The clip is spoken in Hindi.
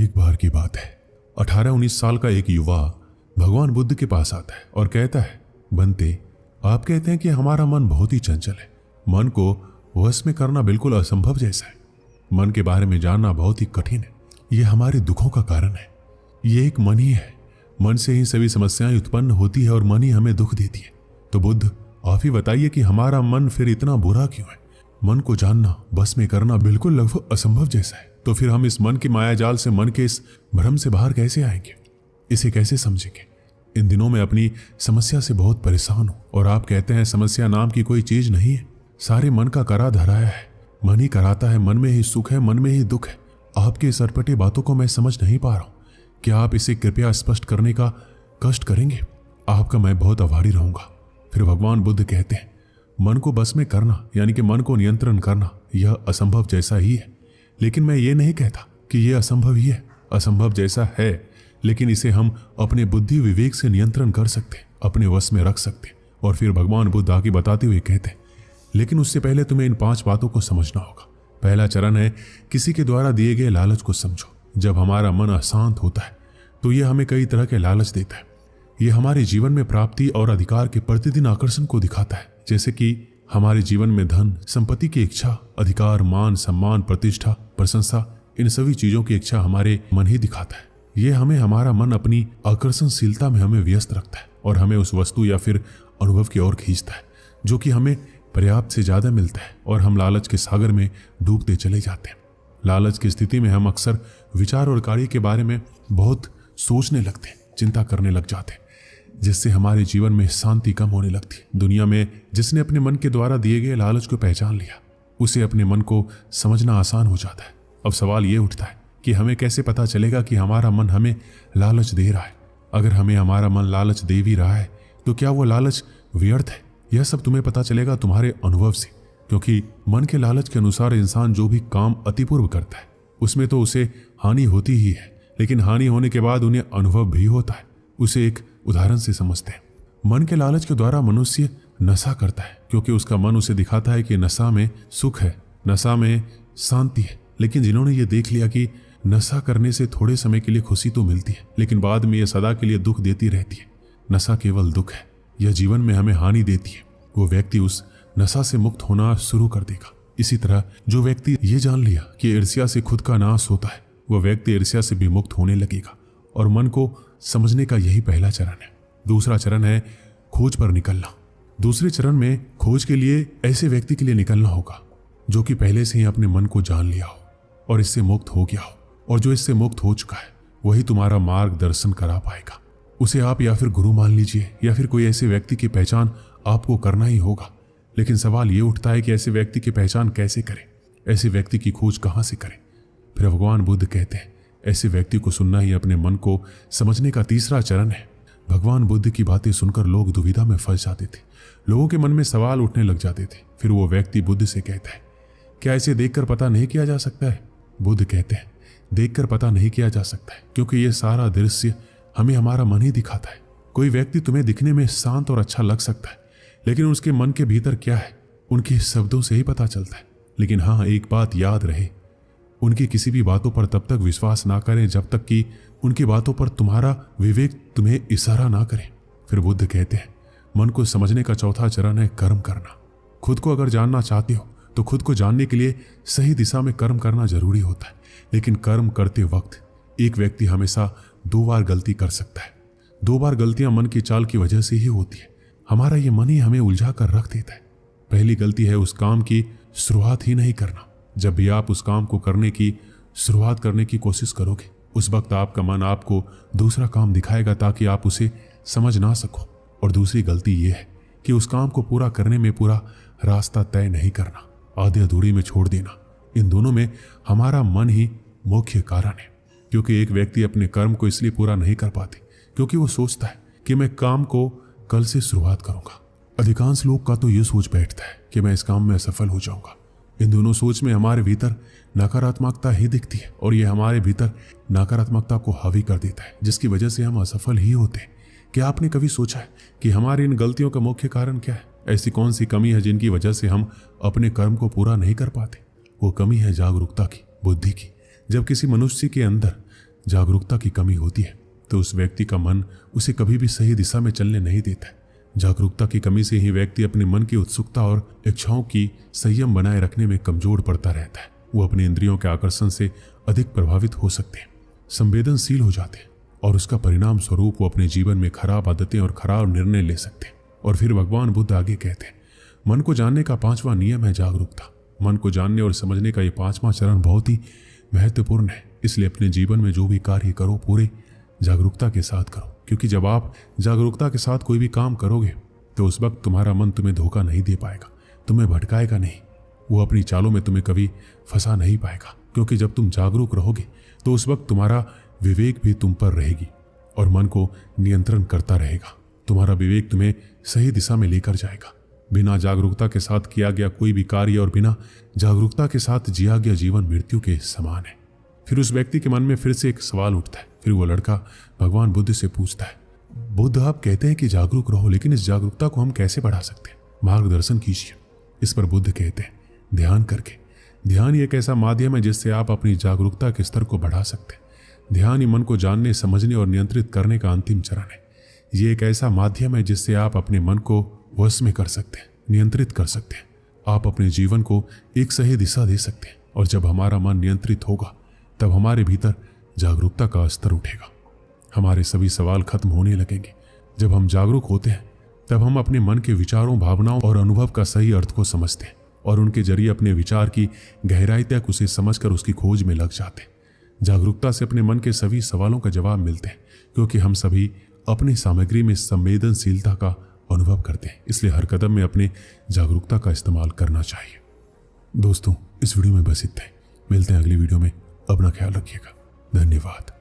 एक बार की बात है, 18-19 साल का एक युवा भगवान बुद्ध के पास आता है और कहता है, बनते, आप कहते हैं कि हमारा मन बहुत ही चंचल है, मन को वश में करना बिल्कुल असंभव जैसा है, मन के बारे में जानना बहुत ही कठिन है, ये हमारे दुखों का कारण है, ये एक मन ही है, मन से ही सभी समस्याएं उत्पन्न होती है और मन ही हमें दुख देती है। तो बुद्ध, आप ही बताइए कि हमारा मन फिर इतना बुरा क्यों है? मन को जानना, बस में करना बिल्कुल लगभग असंभव जैसा है। तो फिर हम इस मन की माया जाल से, मन के इस भ्रम से बाहर कैसे आएंगे? इसे कैसे समझेंगे? इन दिनों में अपनी समस्या से बहुत परेशान हूं और आप कहते हैं समस्या नाम की कोई चीज नहीं है, सारे मन का करा धराया है, मन ही कराता है, मन में ही सुख है, मन में ही दुख है। आपके सरपटे बातों को मैं समझ नहीं पा रहा हूं, क्या आप इसे कृपया स्पष्ट करने का कष्ट करेंगे? आपका मैं बहुत आभारी रहूंगा। फिर भगवान बुद्ध कहते हैं, मन को बस में करना यानी कि मन को नियंत्रण करना यह असंभव जैसा ही है, लेकिन मैं ये नहीं कहता कि यह असंभव ही है। असंभव जैसा है, लेकिन इसे हम अपने बुद्धि विवेक से नियंत्रण कर सकते, अपने वश में रख सकते। और फिर भगवान बुद्ध आगे बताते हुए कहते हैं, लेकिन उससे पहले तुम्हें इन 5 बातों को समझना होगा। पहला चरण है, किसी के द्वारा दिए गए लालच को समझो। जब हमारा मन अशांत होता है तो यह हमें कई तरह के लालच देता है। यह हमारे जीवन में प्राप्ति और अधिकार के प्रतिदिन आकर्षण को दिखाता है, जैसे कि हमारे जीवन में धन संपत्ति की इच्छा, अधिकार, मान सम्मान, प्रतिष्ठा, प्रशंसा, इन सभी चीजों की इच्छा हमारे मन ही दिखाता है। यह हमें, हमारा मन अपनी आकर्षणशीलता में हमें व्यस्त रखता है और हमें उस वस्तु या फिर अनुभव की ओर खींचता है जो कि हमें पर्याप्त से ज्यादा मिलता है, और हम लालच के सागर में डूबते चले जाते हैं। लालच की स्थिति में हम अक्सर विचार और कार्य के बारे में बहुत सोचने लगते हैं, चिंता करने लग जाते हैं, जिससे हमारे जीवन में शांति कम होने लगती है। दुनिया में जिसने अपने मन के द्वारा दिए गए लालच को पहचान लिया, उसे अपने मन को समझना आसान हो जाता है। अब सवाल ये उठता है कि हमें कैसे पता चलेगा कि हमारा मन हमें लालच दे रहा है? अगर हमें हमारा मन लालच दे भी रहा है तो क्या वो लालच व्यर्थ है? यह सब तुम्हें पता चलेगा तुम्हारे अनुभव से, क्योंकि मन के लालच के अनुसार इंसान जो भी काम अतिपूर्व करता है उसमें तो उसे हानि होती ही है, लेकिन हानि होने के बाद उन्हें अनुभव भी होता है। उसे एक उदाहरण से समझते हैं। मन के लालच के द्वारा मनुष्य नशा करता है, क्योंकि उसका मन उसे दिखाता है कि नशा में सुख है, नशा में शांति है। लेकिन जिन्होंने ये देख लिया कि नशा करने से थोड़े समय के लिए खुशी तो मिलती है, लेकिन बाद में यह सदा के लिए दुख देती रहती है, नशा केवल दुख है, यह जीवन में हमें हानि देती है, वो व्यक्ति उस नशा से मुक्त होना शुरू कर देगा। इसी तरह जो व्यक्ति ये जान लिया कि ईर्ष्या से खुद का नाश होता है, वह व्यक्ति ईर्ष्या से भी मुक्त होने लगेगा। और मन को समझने का यही पहला चरण है। दूसरा चरण है खोज पर निकलना। दूसरे चरण में खोज के लिए ऐसे व्यक्ति के लिए निकलना होगा जो कि पहले से ही अपने मन को जान लिया हो और इससे मुक्त हो गया हो, और जो इससे मुक्त हो चुका है वही तुम्हारा मार्गदर्शन करा पाएगा। उसे आप या फिर गुरु मान लीजिए, या फिर कोई ऐसे व्यक्ति की पहचान आपको करना ही होगा। लेकिन सवाल ये उठता है कि ऐसे व्यक्ति की पहचान कैसे करें, ऐसे व्यक्ति की खोज कहां से करें? फिर भगवान बुद्ध कहते हैं, ऐसे व्यक्ति को सुनना ही अपने मन को समझने का तीसरा चरण है। भगवान बुद्ध की बातें सुनकर लोग दुविधा में फंस जाते थे, लोगों के मन में सवाल उठने लग जाते थे। फिर वो व्यक्ति बुद्ध से कहता है, क्या इसे देखकर पता नहीं किया जा सकता है? बुद्ध कहते हैं, देखकर पता नहीं किया जा सकता है, क्योंकि ये सारा दृश्य हमें हमारा मन ही दिखाता है। कोई व्यक्ति तुम्हें दिखने में शांत और अच्छा लग सकता है, लेकिन उसके मन के भीतर क्या है उनके शब्दों से ही पता चलता है। लेकिन हाँ, एक बात याद रहे, उनकी किसी भी बातों पर तब तक विश्वास ना करें जब तक कि उनकी बातों पर तुम्हारा विवेक तुम्हें इशारा ना करे। फिर बुद्ध कहते हैं, मन को समझने का चौथा चरण है कर्म करना। खुद को अगर जानना चाहते हो तो खुद को जानने के लिए सही दिशा में कर्म करना जरूरी होता है। लेकिन कर्म करते वक्त एक व्यक्ति हमेशा 2 बार गलती कर सकता है। 2 बार गलतियां मन की चाल की वजह से ही होती है। हमारा ये मन ही हमें उलझा कर रख देता है। पहली गलती है उस काम की शुरुआत ही नहीं करना। जब भी आप उस काम को करने की शुरुआत करने की कोशिश करोगे, उस वक्त आपका मन आपको दूसरा काम दिखाएगा ताकि आप उसे समझ ना सको। और दूसरी गलती यह है कि उस काम को पूरा करने में पूरा रास्ता तय नहीं करना, आधे अधूरी में छोड़ देना। इन दोनों में हमारा मन ही मुख्य कारण है, क्योंकि एक व्यक्ति अपने कर्म को इसलिए पूरा नहीं कर पाते क्योंकि वो सोचता है कि मैं काम को कल से शुरुआत करूंगा। अधिकांश लोग का तो ये सोच बैठता है कि मैं इस काम में असफल हो जाऊंगा। इन दोनों सोच में हमारे भीतर नकारात्मकता ही दिखती है, और यह हमारे भीतर नकारात्मकता को हावी कर देता है, जिसकी वजह से हम असफल ही होते हैं। क्या आपने कभी सोचा है कि हमारी इन गलतियों का मुख्य कारण क्या है? ऐसी कौन सी कमी है जिनकी वजह से हम अपने कर्म को पूरा नहीं कर पाते? वो कमी है जागरूकता की, बुद्धि की। जब किसी मनुष्य के अंदर जागरूकता की कमी होती है तो उस व्यक्ति का मन उसे कभी भी सही दिशा में चलने नहीं देता है। जागरूकता की कमी से ही व्यक्ति अपने मन की उत्सुकता और इच्छाओं की संयम बनाए रखने में कमजोर पड़ता रहता है। वो अपने इंद्रियों के आकर्षण से अधिक प्रभावित हो सकते हैं, संवेदनशील हो जाते हैं और उसका परिणाम स्वरूप वो अपने जीवन में खराब आदतें और खराब निर्णय ले सकते हैं। और फिर भगवान बुद्ध आगे कहते हैं, मन को जानने का 5वां नियम है जागरूकता। मन को जानने और समझने का ये 5वां चरण बहुत ही महत्वपूर्ण है। इसलिए अपने जीवन में जो भी कार्य करो पूरे जागरूकता के साथ करो, क्योंकि जब आप जागरूकता के साथ कोई भी काम करोगे तो उस वक्त तुम्हारा मन तुम्हें धोखा नहीं दे पाएगा, तुम्हें भटकाएगा नहीं, वो अपनी चालों में तुम्हें कभी फंसा नहीं पाएगा। क्योंकि जब तुम जागरूक रहोगे तो उस वक्त तुम्हारा विवेक भी तुम पर रहेगी और मन को नियंत्रण करता रहेगा। तुम्हारा विवेक तुम्हें सही दिशा में लेकर जाएगा। बिना जागरूकता के साथ किया गया कोई भी कार्य और बिना जागरूकता के साथ जिया गया जीवन मृत्यु के समान है। फिर उस व्यक्ति के मन में फिर से एक सवाल उठता है। फिर वो लड़का भगवान बुद्ध से पूछता है, बुद्ध आप कहते हैं कि जागरूक रहो, लेकिन इस जागरूकता को हम कैसे बढ़ा सकते हैं, मार्गदर्शन कीजिए। इस पर बुद्ध कहते हैं, ध्यान करके। ध्यान एक ऐसा माध्यम है जिससे आप अपनी जागरूकता के स्तर को बढ़ा सकते हैं। ध्यान ही मन को जानने, समझने और नियंत्रित करने का अंतिम चरण है। ये एक ऐसा माध्यम है जिससे आप अपने मन को वश में कर सकते हैं, नियंत्रित कर सकते हैं। आप अपने जीवन को एक सही दिशा दे सकते हैं। और जब हमारा मन नियंत्रित होगा तब हमारे भीतर जागरूकता का स्तर उठेगा। हमारे सभी सवाल खत्म होने लगेंगे। जब हम जागरूक होते हैं तब हम अपने मन के विचारों, भावनाओं और अनुभव का सही अर्थ को समझते हैं और उनके जरिए अपने विचार की गहराई तक उसे समझकर उसकी खोज में लग जाते हैं। जागरूकता से अपने मन के सभी सवालों का जवाब मिलते हैं, क्योंकि हम सभी अपनी सामग्री में संवेदनशीलता का अनुभव करते हैं। इसलिए हर कदम में अपने जागरूकता का इस्तेमाल करना चाहिए। दोस्तों, इस वीडियो में बस इतना ही। मिलते हैं अगली वीडियो में। अपना ख्याल रखिएगा। धन्यवाद।